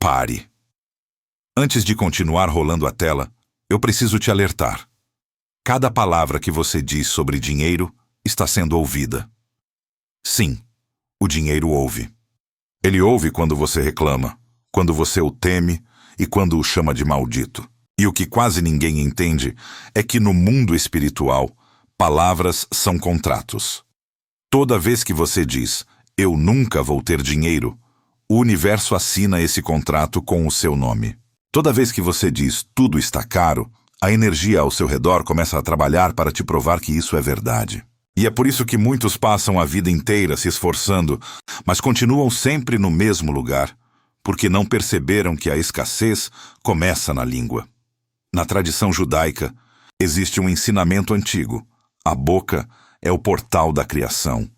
Pare. Antes de continuar rolando a tela, eu preciso te alertar. Cada palavra que você diz sobre dinheiro está sendo ouvida. Sim, o dinheiro ouve. Ele ouve quando você reclama, quando você o teme e quando o chama de maldito. E o que quase ninguém entende é que no mundo espiritual, palavras são contratos. Toda vez que você diz, eu nunca vou ter dinheiro, o universo assina esse contrato com o seu nome. Toda vez que você diz, tudo está caro, a energia ao seu redor começa a trabalhar para te provar que isso é verdade. E é por isso que muitos passam a vida inteira se esforçando, mas continuam sempre no mesmo lugar, porque não perceberam que a escassez começa na língua. Na tradição judaica, existe um ensinamento antigo. A boca é o portal da criação.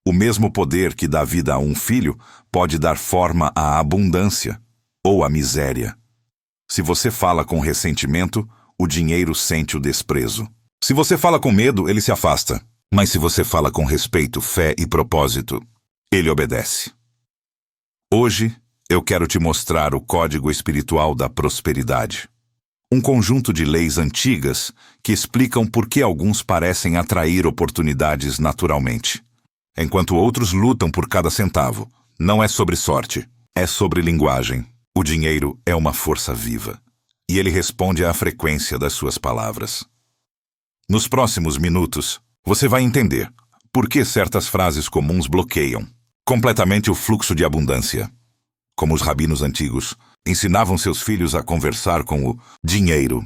O mesmo poder que dá vida a um filho pode dar forma à abundância ou à miséria. Se você fala com ressentimento, o dinheiro sente o desprezo. Se você fala com medo, ele se afasta. Mas se você fala com respeito, fé e propósito, ele obedece. Hoje, eu quero te mostrar o código espiritual da prosperidade. Um conjunto de leis antigas que explicam por que alguns parecem atrair oportunidades naturalmente, enquanto outros lutam por cada centavo. Não é sobre sorte, é sobre linguagem. O dinheiro é uma força viva, e ele responde à frequência das suas palavras. Nos próximos minutos, você vai entender por que certas frases comuns bloqueiam completamente o fluxo de abundância. Como os rabinos antigos ensinavam seus filhos a conversar com o dinheiro.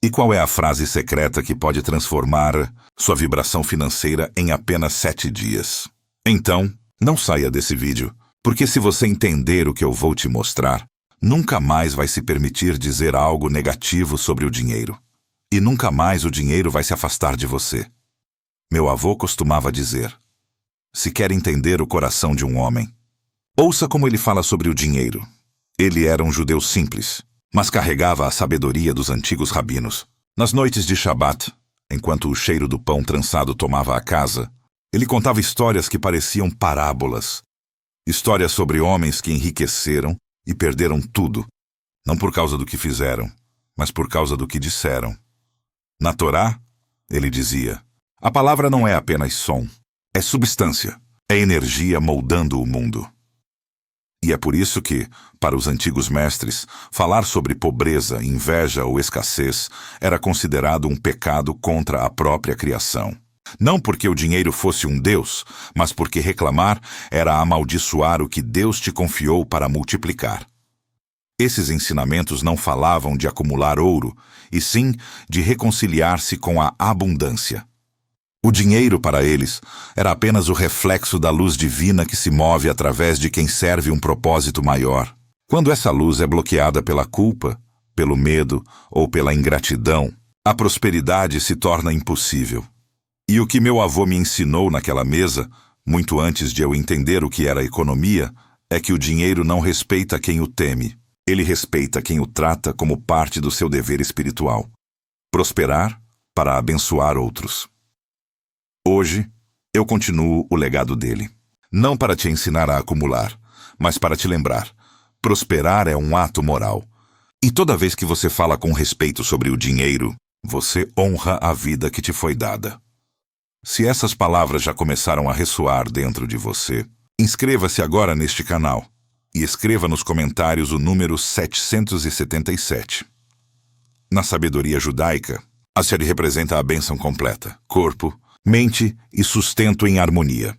E qual é a frase secreta que pode transformar sua vibração financeira em apenas 7 dias? Então, não saia desse vídeo, porque se você entender o que eu vou te mostrar, nunca mais vai se permitir dizer algo negativo sobre o dinheiro. E nunca mais o dinheiro vai se afastar de você. Meu avô costumava dizer, se quer entender o coração de um homem, ouça como ele fala sobre o dinheiro. Ele era um judeu simples, mas carregava a sabedoria dos antigos rabinos. Nas noites de Shabat, enquanto o cheiro do pão trançado tomava a casa, ele contava histórias que pareciam parábolas. Histórias sobre homens que enriqueceram e perderam tudo, não por causa do que fizeram, mas por causa do que disseram. Na Torá, ele dizia, a palavra não é apenas som, é substância, é energia moldando o mundo. E é por isso que, para os antigos mestres, falar sobre pobreza, inveja ou escassez era considerado um pecado contra a própria criação. Não porque o dinheiro fosse um Deus, mas porque reclamar era amaldiçoar o que Deus te confiou para multiplicar. Esses ensinamentos não falavam de acumular ouro, e sim de reconciliar-se com a abundância. O dinheiro, para eles, era apenas o reflexo da luz divina que se move através de quem serve um propósito maior. Quando essa luz é bloqueada pela culpa, pelo medo ou pela ingratidão, a prosperidade se torna impossível. E o que meu avô me ensinou naquela mesa, muito antes de eu entender o que era economia, é que o dinheiro não respeita quem o teme. Ele respeita quem o trata como parte do seu dever espiritual. Prosperar para abençoar outros. Hoje, eu continuo o legado dele. Não para te ensinar a acumular, mas para te lembrar. Prosperar é um ato moral. E toda vez que você fala com respeito sobre o dinheiro, você honra a vida que te foi dada. Se essas palavras já começaram a ressoar dentro de você, inscreva-se agora neste canal e escreva nos comentários o número 777. Na sabedoria judaica, a série representa a bênção completa, corpo, mente e sustento em harmonia.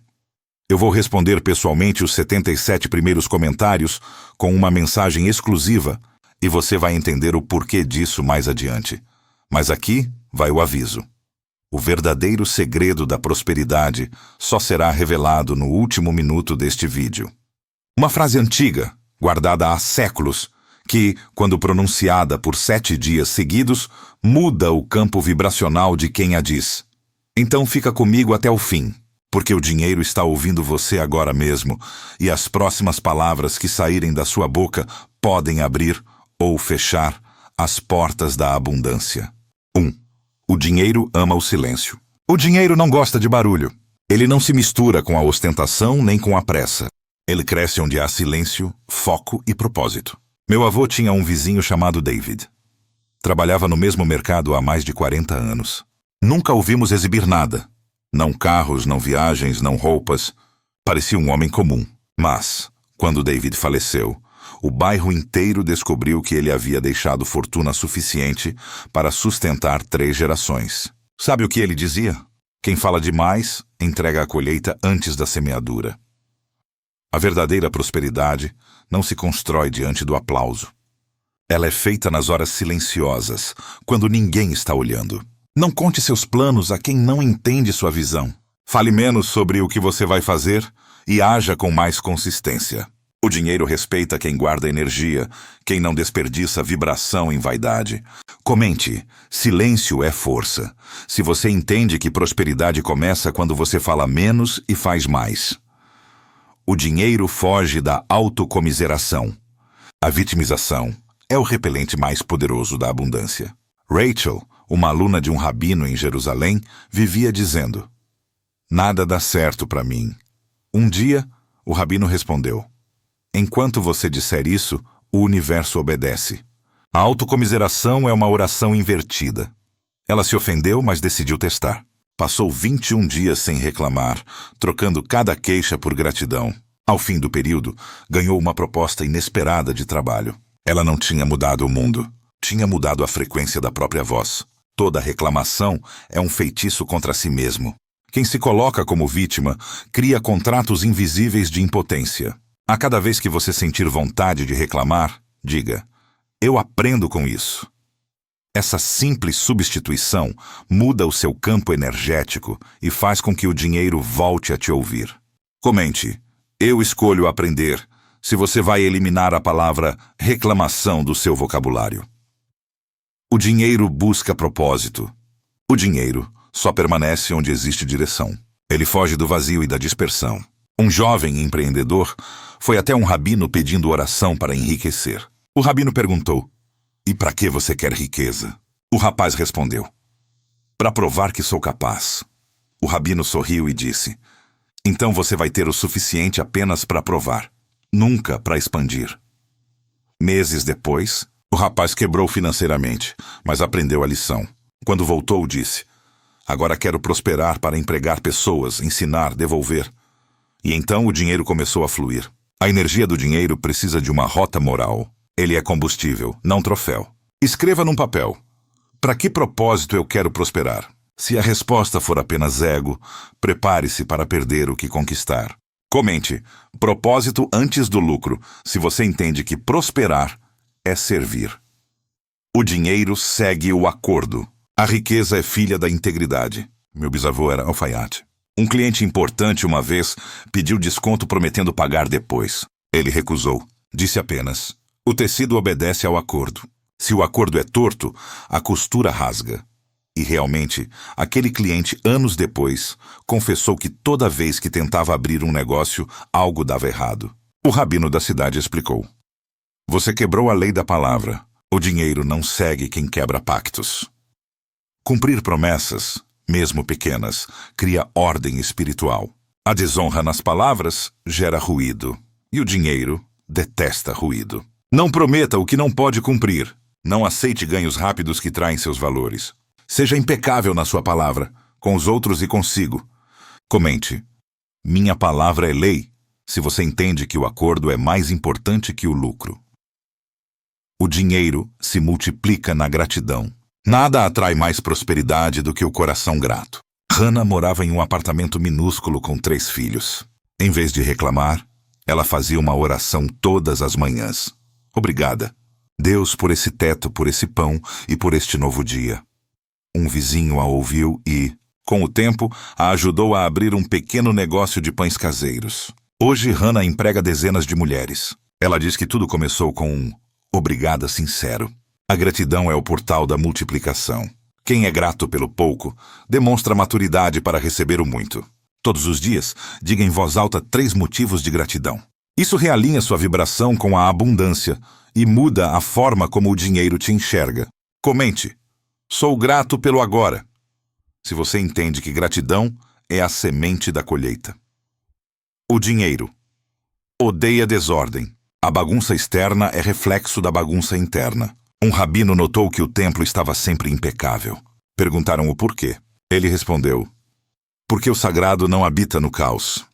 Eu vou responder pessoalmente os 77 primeiros comentários com uma mensagem exclusiva e você vai entender o porquê disso mais adiante. Mas aqui vai o aviso. O verdadeiro segredo da prosperidade só será revelado no último minuto deste vídeo. Uma frase antiga, guardada há séculos, que, quando pronunciada por 7 dias seguidos, muda o campo vibracional de quem a diz. Então fica comigo até o fim, porque o dinheiro está ouvindo você agora mesmo, e as próximas palavras que saírem da sua boca podem abrir ou fechar as portas da abundância. 1. O dinheiro ama o silêncio. O dinheiro não gosta de barulho. Ele não se mistura com a ostentação nem com a pressa. Ele cresce onde há silêncio, foco e propósito. Meu avô tinha um vizinho chamado David. Trabalhava no mesmo mercado há mais de 40 anos. Nunca o vimos exibir nada. Não carros, não viagens, não roupas. Parecia um homem comum. Mas, quando David faleceu, o bairro inteiro descobriu que ele havia deixado fortuna suficiente para sustentar 3 gerações. Sabe o que ele dizia? Quem fala demais, entrega a colheita antes da semeadura. A verdadeira prosperidade não se constrói diante do aplauso. Ela é feita nas horas silenciosas, quando ninguém está olhando. Não conte seus planos a quem não entende sua visão. Fale menos sobre o que você vai fazer e haja com mais consistência. O dinheiro respeita quem guarda energia, quem não desperdiça vibração em vaidade. Comente, silêncio é força. Se você entende que prosperidade começa quando você fala menos e faz mais. O dinheiro foge da autocomiseração. A vitimização é o repelente mais poderoso da abundância. Rachel, uma aluna de um rabino em Jerusalém, vivia dizendo: "Nada dá certo para mim." Um dia, o rabino respondeu: "Enquanto você disser isso, o universo obedece." A autocomiseração é uma oração invertida. Ela se ofendeu, mas decidiu testar. Passou 21 dias sem reclamar, trocando cada queixa por gratidão. Ao fim do período, ganhou uma proposta inesperada de trabalho. Ela não tinha mudado o mundo. Tinha mudado a frequência da própria voz. Toda reclamação é um feitiço contra si mesmo. Quem se coloca como vítima cria contratos invisíveis de impotência. A cada vez que você sentir vontade de reclamar, diga: "Eu aprendo com isso." Essa simples substituição muda o seu campo energético e faz com que o dinheiro volte a te ouvir. Comente: "Eu escolho aprender", se você vai eliminar a palavra reclamação do seu vocabulário. O dinheiro busca propósito. O dinheiro só permanece onde existe direção. Ele foge do vazio e da dispersão. Um jovem empreendedor foi até um rabino pedindo oração para enriquecer. O rabino perguntou: "E para que você quer riqueza?" O rapaz respondeu: "Para provar que sou capaz." O rabino sorriu e disse: "Então você vai ter o suficiente apenas para provar, nunca para expandir." Meses depois, o rapaz quebrou financeiramente, mas aprendeu a lição. Quando voltou, disse: "Agora quero prosperar para empregar pessoas, ensinar, devolver." E então o dinheiro começou a fluir. A energia do dinheiro precisa de uma rota moral. Ele é combustível, não troféu. Escreva num papel: "Para que propósito eu quero prosperar?" Se a resposta for apenas ego, prepare-se para perder o que conquistar. Comente: "Propósito antes do lucro", se você entende que prosperar é servir. O dinheiro segue o acordo. A riqueza é filha da integridade. Meu bisavô era alfaiate. Um cliente importante uma vez pediu desconto prometendo pagar depois. Ele recusou. Disse apenas: "O tecido obedece ao acordo." Se o acordo é torto, a costura rasga. E realmente, aquele cliente, anos depois, confessou que toda vez que tentava abrir um negócio, algo dava errado. O rabino da cidade explicou: "Você quebrou a lei da palavra. O dinheiro não segue quem quebra pactos." Cumprir promessas, mesmo pequenas, cria ordem espiritual. A desonra nas palavras gera ruído. E o dinheiro detesta ruído. Não prometa o que não pode cumprir. Não aceite ganhos rápidos que traem seus valores. Seja impecável na sua palavra, com os outros e consigo. Comente: "Minha palavra é lei", se você entende que o acordo é mais importante que o lucro. O dinheiro se multiplica na gratidão. Nada atrai mais prosperidade do que o coração grato. Hannah morava em um apartamento minúsculo com 3 filhos. Em vez de reclamar, ela fazia uma oração todas as manhãs. "Obrigada, Deus, por esse teto, por esse pão e por este novo dia." Um vizinho a ouviu e, com o tempo, a ajudou a abrir um pequeno negócio de pães caseiros. Hoje, Hannah emprega dezenas de mulheres. Ela diz que tudo começou com um "obrigada" sincero. A gratidão é o portal da multiplicação. Quem é grato pelo pouco, demonstra maturidade para receber o muito. Todos os dias, diga em voz alta 3 motivos de gratidão. Isso realinha sua vibração com a abundância e muda a forma como o dinheiro te enxerga. Comente: "Sou grato pelo agora", se você entende que gratidão é a semente da colheita. O dinheiro odeia desordem. A bagunça externa é reflexo da bagunça interna. Um rabino notou que o templo estava sempre impecável. Perguntaram o porquê. Ele respondeu: porque o sagrado não habita no caos.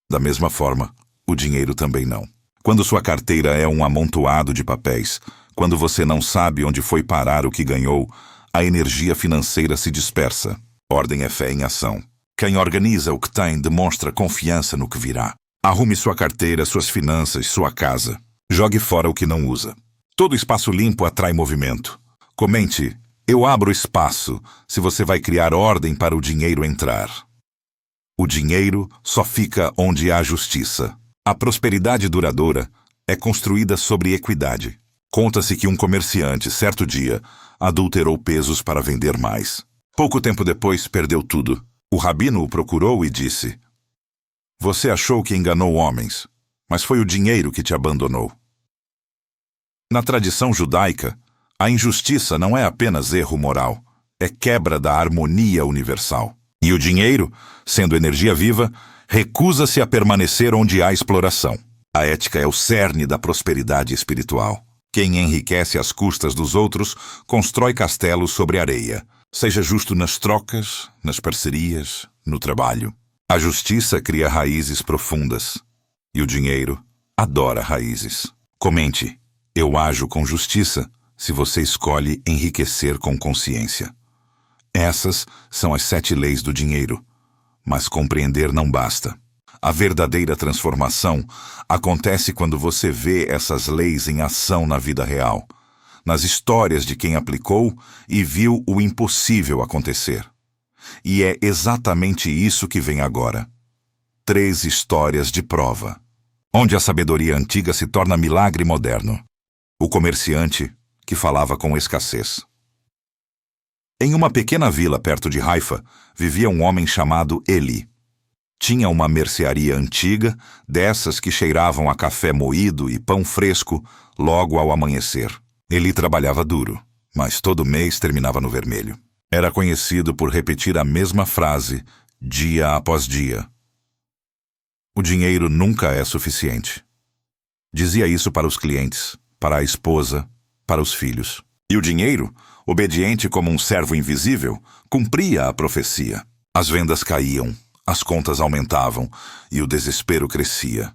Da mesma forma, o dinheiro também não. Quando sua carteira é um amontoado de papéis, quando você não sabe onde foi parar o que ganhou, a energia financeira se dispersa. Ordem é fé em ação. Quem organiza o que tem demonstra confiança no que virá. Arrume sua carteira, suas finanças, sua casa. Jogue fora o que não usa. Todo espaço limpo atrai movimento. Comente: eu abro espaço se você vai criar ordem para o dinheiro entrar. O dinheiro só fica onde há justiça. A prosperidade duradoura é construída sobre equidade. Conta-se que um comerciante, certo dia, adulterou pesos para vender mais. Pouco tempo depois, perdeu tudo. O rabino o procurou e disse: você achou que enganou homens, mas foi o dinheiro que te abandonou. Na tradição judaica, a injustiça não é apenas erro moral, é quebra da harmonia universal. E o dinheiro, sendo energia viva, recusa-se a permanecer onde há exploração. A ética é o cerne da prosperidade espiritual. Quem enriquece às custas dos outros constrói castelos sobre areia. Seja justo nas trocas, nas parcerias, no trabalho. A justiça cria raízes profundas. E o dinheiro adora raízes. Comente: eu ajo com justiça se você escolhe enriquecer com consciência. Essas são as 7 leis do dinheiro. Mas compreender não basta. A verdadeira transformação acontece quando você vê essas leis em ação na vida real, nas histórias de quem aplicou e viu o impossível acontecer. E é exatamente isso que vem agora. 3 histórias de prova, onde a sabedoria antiga se torna milagre moderno. O comerciante que falava com escassez. Em uma pequena vila perto de Haifa, vivia um homem chamado Eli. Tinha uma mercearia antiga, dessas que cheiravam a café moído e pão fresco logo ao amanhecer. Eli trabalhava duro, mas todo mês terminava no vermelho. Era conhecido por repetir a mesma frase, dia após dia. O dinheiro nunca é suficiente. Dizia isso para os clientes, para a esposa, para os filhos. E o dinheiro, obediente como um servo invisível, cumpria a profecia. As vendas caíam, as contas aumentavam e o desespero crescia.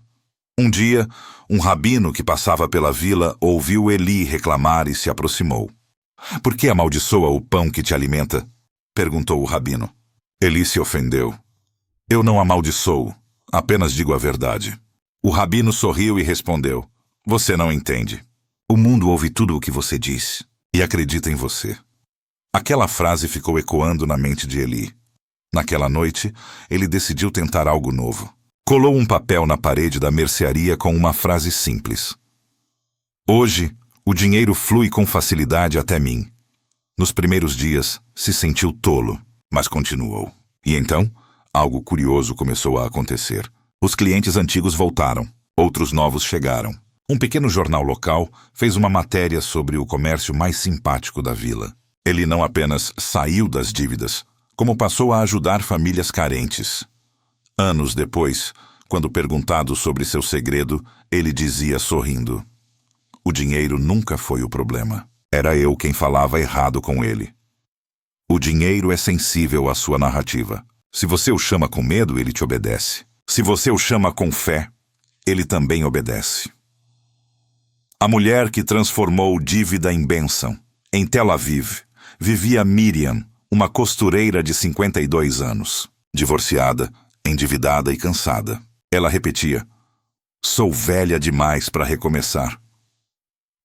Um dia, um rabino que passava pela vila ouviu Eli reclamar e se aproximou. Por que amaldiçoa o pão que te alimenta? Perguntou o rabino. Eli se ofendeu. Eu não amaldiçoo, apenas digo a verdade. O rabino sorriu e respondeu: você não entende. O mundo ouve tudo o que você diz e acredita em você. Aquela frase ficou ecoando na mente de Eli. Naquela noite, ele decidiu tentar algo novo. Colou um papel na parede da mercearia com uma frase simples. Hoje, o dinheiro flui com facilidade até mim. Nos primeiros dias, se sentiu tolo, mas continuou. E então, algo curioso começou a acontecer. Os clientes antigos voltaram, outros novos chegaram. Um pequeno jornal local fez uma matéria sobre o comércio mais simpático da vila. Ele não apenas saiu das dívidas, como passou a ajudar famílias carentes. Anos depois, quando perguntado sobre seu segredo, ele dizia sorrindo: o dinheiro nunca foi o problema. Era eu quem falava errado com ele. O dinheiro é sensível à sua narrativa. Se você o chama com medo, ele te obedece. Se você o chama com fé, ele também obedece. A mulher que transformou dívida em bênção. Em Tel Aviv, vivia Miriam, uma costureira de 52 anos. Divorciada, endividada e cansada. Ela repetia: sou velha demais para recomeçar.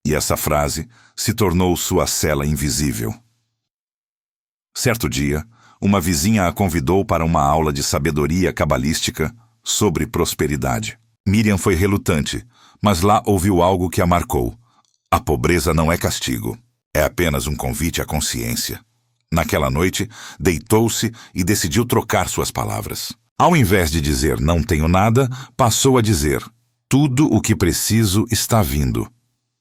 E essa frase se tornou sua cela invisível. Certo dia, uma vizinha a convidou para uma aula de sabedoria cabalística sobre prosperidade. Miriam foi relutante, mas lá ouviu algo que a marcou. A pobreza não é castigo, é apenas um convite à consciência. Naquela noite, deitou-se e decidiu trocar suas palavras. Ao invés de dizer não tenho nada, passou a dizer: tudo o que preciso está vindo.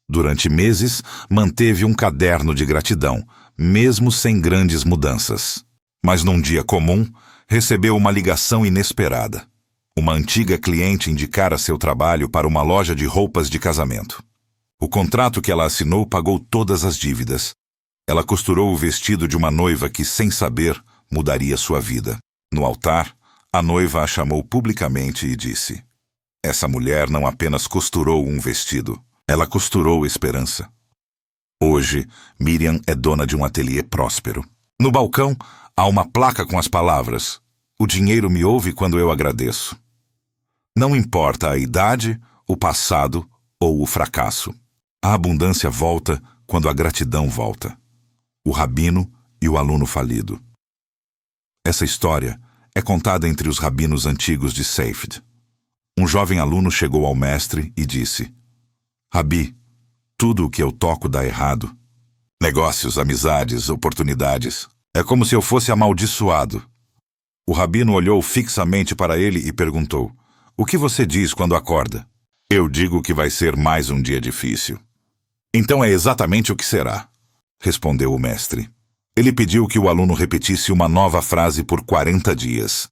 Durante meses, manteve um caderno de gratidão, mesmo sem grandes mudanças. Mas num dia comum, recebeu uma ligação inesperada. Uma antiga cliente indicara seu trabalho para uma loja de roupas de casamento. O contrato que ela assinou pagou todas as dívidas. Ela costurou o vestido de uma noiva que, sem saber, mudaria sua vida. No altar, a noiva a chamou publicamente e disse: "Essa mulher não apenas costurou um vestido, ela costurou esperança." Hoje, Miriam é dona de um ateliê próspero. No balcão, há uma placa com as palavras: "O dinheiro me ouve quando eu agradeço." Não importa a idade, o passado ou o fracasso. A abundância volta quando a gratidão volta. O rabino e o aluno falido. Essa história é contada entre os rabinos antigos de Seifd. Um jovem aluno chegou ao mestre e disse: "Rabi, tudo o que eu toco dá errado. Negócios, amizades, oportunidades. É como se eu fosse amaldiçoado." O rabino olhou fixamente para ele e perguntou: "O que você diz quando acorda?" "Eu digo que vai ser mais um dia difícil." "Então é exatamente o que será", respondeu o mestre. Ele pediu que o aluno repetisse uma nova frase por 40 dias.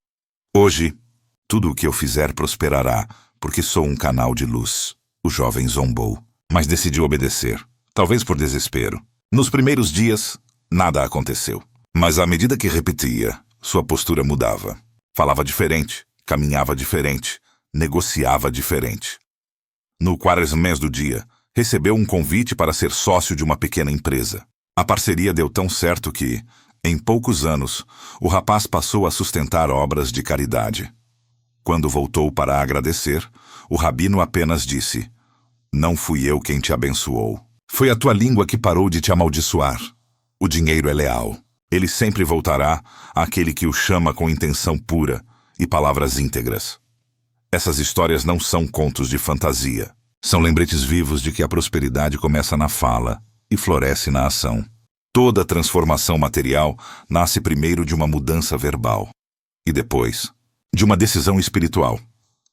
"Hoje, tudo o que eu fizer prosperará, porque sou um canal de luz." O jovem zombou, mas decidiu obedecer, talvez por desespero. Nos primeiros dias, nada aconteceu. Mas à medida que repetia, sua postura mudava. Falava diferente, caminhava diferente, negociava diferente. No 40º mês do dia, recebeu um convite para ser sócio de uma pequena empresa. A parceria deu tão certo que, em poucos anos, o rapaz passou a sustentar obras de caridade. Quando voltou para agradecer, o rabino apenas disse: "Não fui eu quem te abençoou. Foi a tua língua que parou de te amaldiçoar. O dinheiro é leal. Ele sempre voltará àquele que o chama com intenção pura e palavras íntegras." Essas histórias não são contos de fantasia. São lembretes vivos de que a prosperidade começa na fala e floresce na ação. Toda transformação material nasce primeiro de uma mudança verbal e depois de uma decisão espiritual.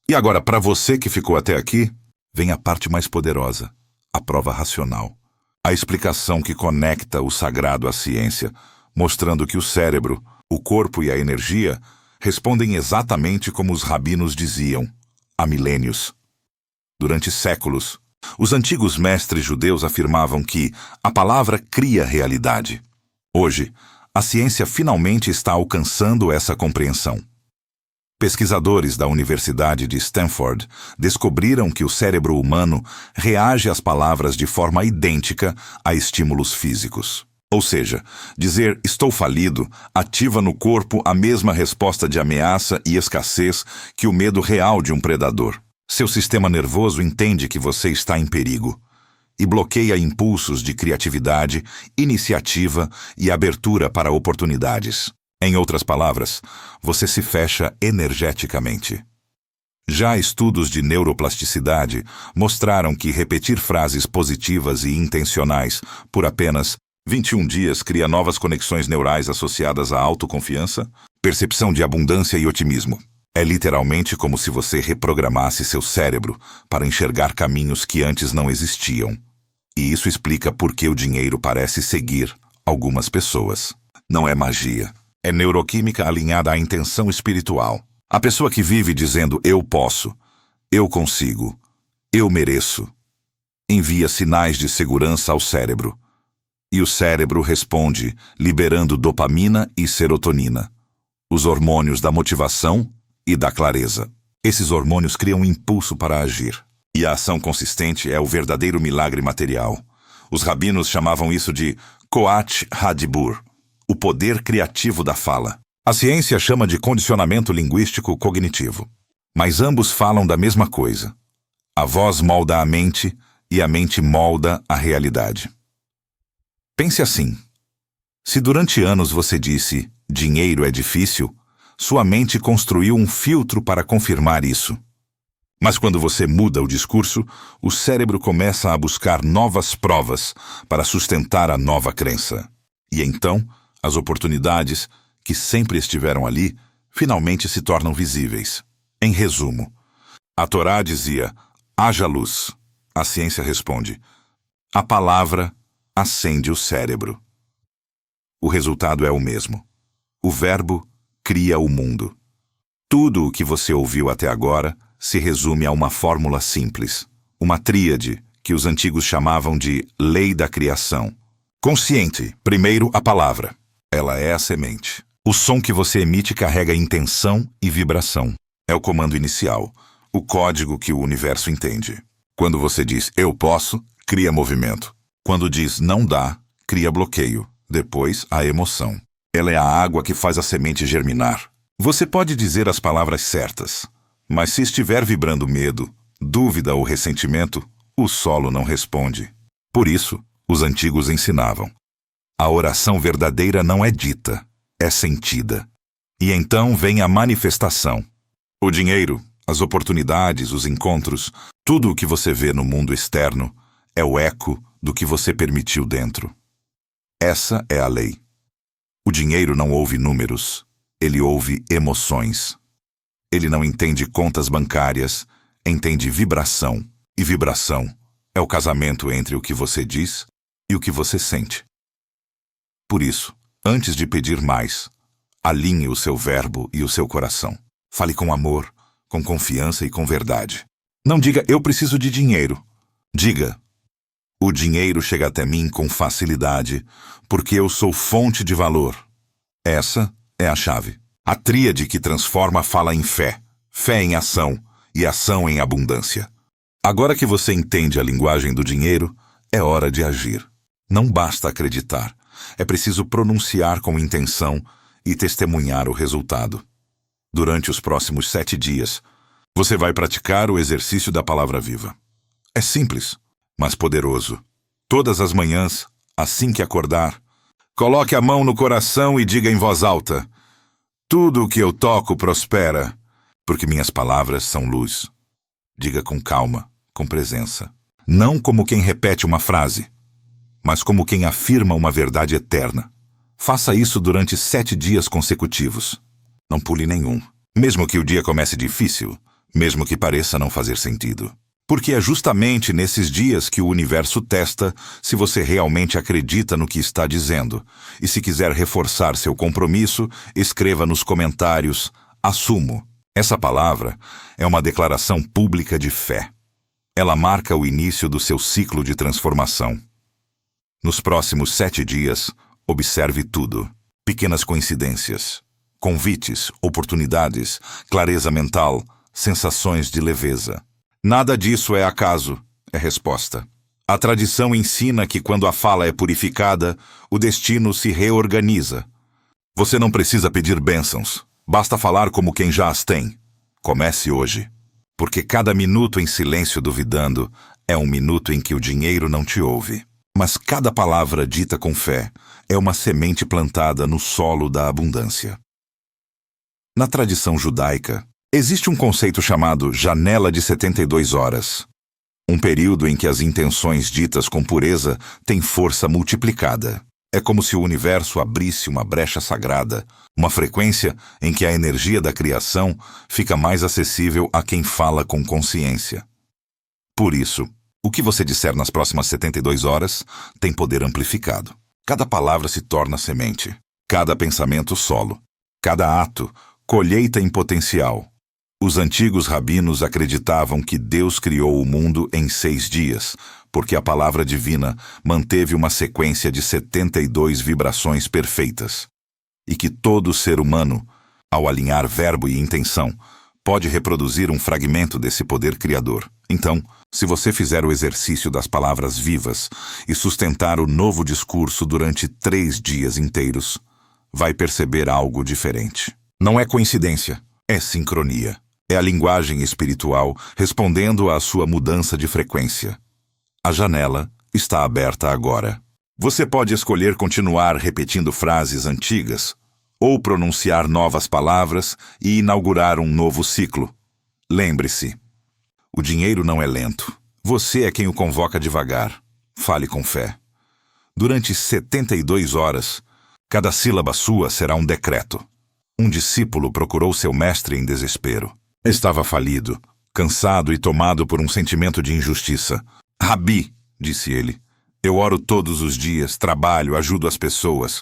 E agora, para você que ficou até aqui, vem a parte mais poderosa, a prova racional. A explicação que conecta o sagrado à ciência, mostrando que o cérebro, o corpo e a energia respondem exatamente como os rabinos diziam, há milênios. Durante séculos, os antigos mestres judeus afirmavam que a palavra cria realidade. Hoje, a ciência finalmente está alcançando essa compreensão. Pesquisadores da Universidade de Stanford descobriram que o cérebro humano reage às palavras de forma idêntica a estímulos físicos. Ou seja, dizer "estou falido" ativa no corpo a mesma resposta de ameaça e escassez que o medo real de um predador. Seu sistema nervoso entende que você está em perigo e bloqueia impulsos de criatividade, iniciativa e abertura para oportunidades. Em outras palavras, você se fecha energeticamente. Já estudos de neuroplasticidade mostraram que repetir frases positivas e intencionais por apenas 21 dias cria novas conexões neurais associadas à autoconfiança, percepção de abundância e otimismo. É literalmente como se você reprogramasse seu cérebro para enxergar caminhos que antes não existiam. E isso explica por que o dinheiro parece seguir algumas pessoas. Não é magia. É neuroquímica alinhada à intenção espiritual. A pessoa que vive dizendo "eu posso", "eu consigo", "eu mereço", envia sinais de segurança ao cérebro. E o cérebro responde, liberando dopamina e serotonina, os hormônios da motivação e da clareza. Esses hormônios criam um impulso para agir. E a ação consistente é o verdadeiro milagre material. Os rabinos chamavam isso de Koach Hadibur, o poder criativo da fala. A ciência chama de condicionamento linguístico cognitivo. Mas ambos falam da mesma coisa. A voz molda a mente e a mente molda a realidade. Pense assim. Se durante anos você disse "dinheiro é difícil", sua mente construiu um filtro para confirmar isso. Mas quando você muda o discurso, o cérebro começa a buscar novas provas para sustentar a nova crença. E então, as oportunidades, que sempre estiveram ali, finalmente se tornam visíveis. Em resumo, a Torá dizia: haja luz. A ciência responde: a palavra acende o cérebro. O resultado é o mesmo. O verbo cria o mundo. Tudo o que você ouviu até agora se resume a uma fórmula simples, uma tríade que os antigos chamavam de lei da criação. Consciente, primeiro a palavra. Ela é a semente. O som que você emite carrega intenção e vibração. É o comando inicial, o código que o universo entende. Quando você diz eu posso, cria movimento. Quando diz não dá, cria bloqueio. Depois, a emoção. Ela é a água que faz a semente germinar. Você pode dizer as palavras certas, mas se estiver vibrando medo, dúvida ou ressentimento, o solo não responde. Por isso, os antigos ensinavam: a oração verdadeira não é dita, é sentida. E então vem a manifestação. O dinheiro, as oportunidades, os encontros, tudo o que você vê no mundo externo é o eco do que você permitiu dentro. Essa é a lei. O dinheiro não ouve números, ele ouve emoções. Ele não entende contas bancárias, entende vibração. E vibração é o casamento entre o que você diz e o que você sente. Por isso, antes de pedir mais, alinhe o seu verbo e o seu coração. Fale com amor, com confiança e com verdade. Não diga, eu preciso de dinheiro. Diga, o dinheiro chega até mim com facilidade, porque eu sou fonte de valor. Essa é a chave. A tríade que transforma fala em fé, fé em ação e ação em abundância. Agora que você entende a linguagem do dinheiro, é hora de agir. Não basta acreditar, é preciso pronunciar com intenção e testemunhar o resultado. Durante os próximos 7 dias, você vai praticar o exercício da palavra viva. É simples, mas poderoso. Todas as manhãs, assim que acordar, coloque a mão no coração e diga em voz alta: tudo o que eu toco prospera, porque minhas palavras são luz. Diga com calma, com presença. Não como quem repete uma frase, mas como quem afirma uma verdade eterna. Faça isso durante 7 dias consecutivos. Não pule nenhum. Mesmo que o dia comece difícil, mesmo que pareça não fazer sentido. Porque é justamente nesses dias que o universo testa se você realmente acredita no que está dizendo. E se quiser reforçar seu compromisso, escreva nos comentários: assumo. Essa palavra é uma declaração pública de fé. Ela marca o início do seu ciclo de transformação. Nos próximos 7 dias, observe tudo. Pequenas coincidências, convites, oportunidades, clareza mental, sensações de leveza. Nada disso é acaso, é resposta. A tradição ensina que quando a fala é purificada, o destino se reorganiza. Você não precisa pedir bênçãos, basta falar como quem já as tem. Comece hoje, porque cada minuto em silêncio duvidando é um minuto em que o dinheiro não te ouve. Mas cada palavra dita com fé é uma semente plantada no solo da abundância. Na tradição judaica, existe um conceito chamado janela de 72 horas. Um período em que as intenções ditas com pureza têm força multiplicada. É como se o universo abrisse uma brecha sagrada, uma frequência em que a energia da criação fica mais acessível a quem fala com consciência. Por isso, o que você disser nas próximas 72 horas tem poder amplificado. Cada palavra se torna semente, cada pensamento solo, cada ato colheita em potencial. Os antigos rabinos acreditavam que Deus criou o mundo em 6 dias, porque a palavra divina manteve uma sequência de 72 vibrações perfeitas. E que todo ser humano, ao alinhar verbo e intenção, pode reproduzir um fragmento desse poder criador. Então, se você fizer o exercício das palavras vivas e sustentar o novo discurso durante 3 dias inteiros, vai perceber algo diferente. Não é coincidência, é sincronia. É a linguagem espiritual respondendo à sua mudança de frequência. A janela está aberta agora. Você pode escolher continuar repetindo frases antigas ou pronunciar novas palavras e inaugurar um novo ciclo. Lembre-se, o dinheiro não é lento. Você é quem o convoca devagar. Fale com fé. Durante 72 horas, cada sílaba sua será um decreto. Um discípulo procurou seu mestre em desespero. Estava falido, cansado e tomado por um sentimento de injustiça. Rabi, disse ele, eu oro todos os dias, trabalho, ajudo as pessoas.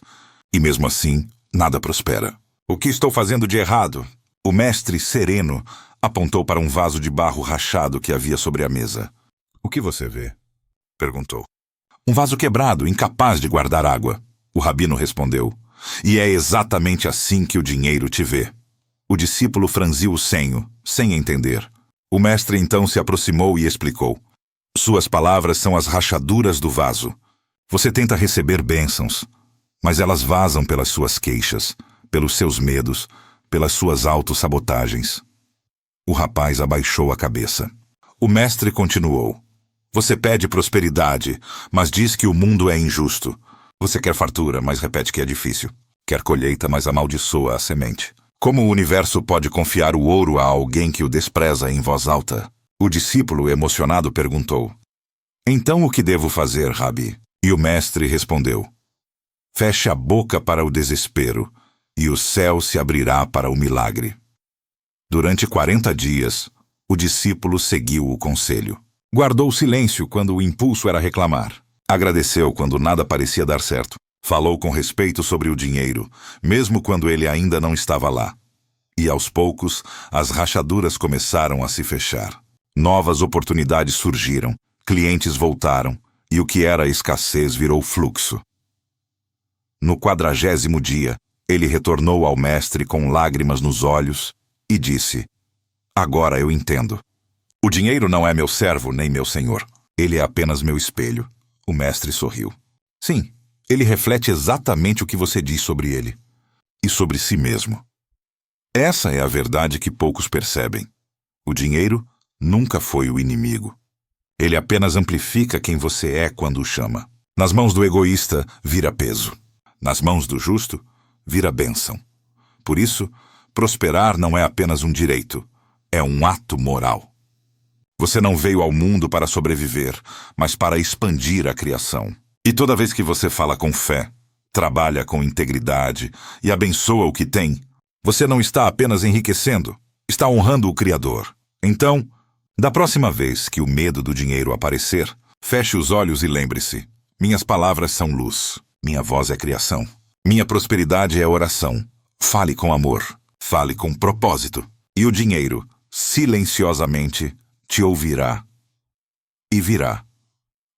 E mesmo assim, nada prospera. O que estou fazendo de errado? O mestre, sereno, apontou para um vaso de barro rachado que havia sobre a mesa. "O que você vê?" perguntou. "Um vaso quebrado, incapaz de guardar água." O rabino respondeu. "E é exatamente assim que o dinheiro te vê." O discípulo franziu o senho, sem entender. O mestre então se aproximou e explicou. "Suas palavras são as rachaduras do vaso. Você tenta receber bênçãos, mas elas vazam pelas suas queixas, pelos seus medos, pelas suas autossabotagens." O rapaz abaixou a cabeça. O mestre continuou. "Você pede prosperidade, mas diz que o mundo é injusto. Você quer fartura, mas repete que é difícil. Quer colheita, mas amaldiçoa a semente. Como o universo pode confiar o ouro a alguém que o despreza em voz alta?" O discípulo, emocionado, perguntou. "Então o que devo fazer, Rabi?" E o mestre respondeu. "Feche a boca para o desespero, e o céu se abrirá para o milagre." Durante 40 dias, o discípulo seguiu o conselho. Guardou silêncio quando o impulso era reclamar. Agradeceu quando nada parecia dar certo. Falou com respeito sobre o dinheiro, mesmo quando ele ainda não estava lá. E aos poucos, as rachaduras começaram a se fechar. Novas oportunidades surgiram, clientes voltaram, e o que era escassez virou fluxo. No 40º dia, ele retornou ao mestre com lágrimas nos olhos e disse: "Agora eu entendo. O dinheiro não é meu servo nem meu senhor. Ele é apenas meu espelho." O mestre sorriu. "Sim, ele reflete exatamente o que você diz sobre ele. E sobre si mesmo. Essa é a verdade que poucos percebem. O dinheiro nunca foi o inimigo. Ele apenas amplifica quem você é quando o chama. Nas mãos do egoísta, vira peso. Nas mãos do justo, vira bênção. Por isso, prosperar não é apenas um direito, é um ato moral. Você não veio ao mundo para sobreviver, mas para expandir a criação. E toda vez que você fala com fé, trabalha com integridade e abençoa o que tem, você não está apenas enriquecendo, está honrando o Criador. Então, da próxima vez que o medo do dinheiro aparecer, feche os olhos e lembre-se: minhas palavras são luz, minha voz é criação, minha prosperidade é oração. Fale com amor, fale com propósito, e o dinheiro, silenciosamente, te ouvirá e virá.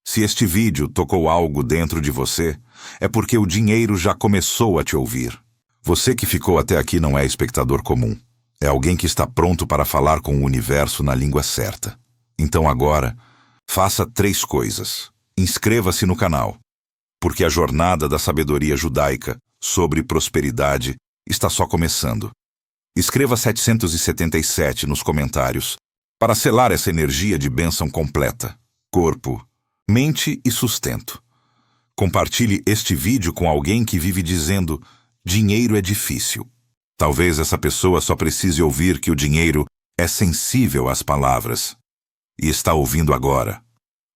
Se este vídeo tocou algo dentro de você, é porque o dinheiro já começou a te ouvir. Você que ficou até aqui não é espectador comum. É alguém que está pronto para falar com o universo na língua certa. Então agora, faça 3 coisas. Inscreva-se no canal, porque a jornada da sabedoria judaica sobre prosperidade está só começando. Escreva 777 nos comentários para selar essa energia de bênção completa. Corpo, mente e sustento. Compartilhe este vídeo com alguém que vive dizendo: dinheiro é difícil. Talvez essa pessoa só precise ouvir que o dinheiro é sensível às palavras. E está ouvindo agora.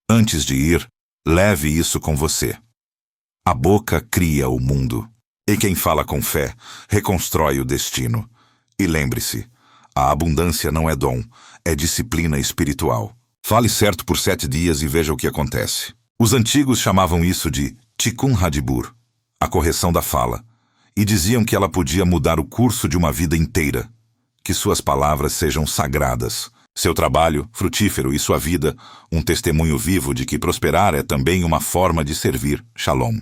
Antes de ir, leve isso com você. A boca cria o mundo. E quem fala com fé, reconstrói o destino. E lembre-se, a abundância não é dom, é disciplina espiritual. Fale certo por 7 dias e veja o que acontece. Os antigos chamavam isso de Tikkun Hadibur, a correção da fala, e diziam que ela podia mudar o curso de uma vida inteira. Que suas palavras sejam sagradas, seu trabalho frutífero e sua vida um testemunho vivo de que prosperar é também uma forma de servir. Shalom.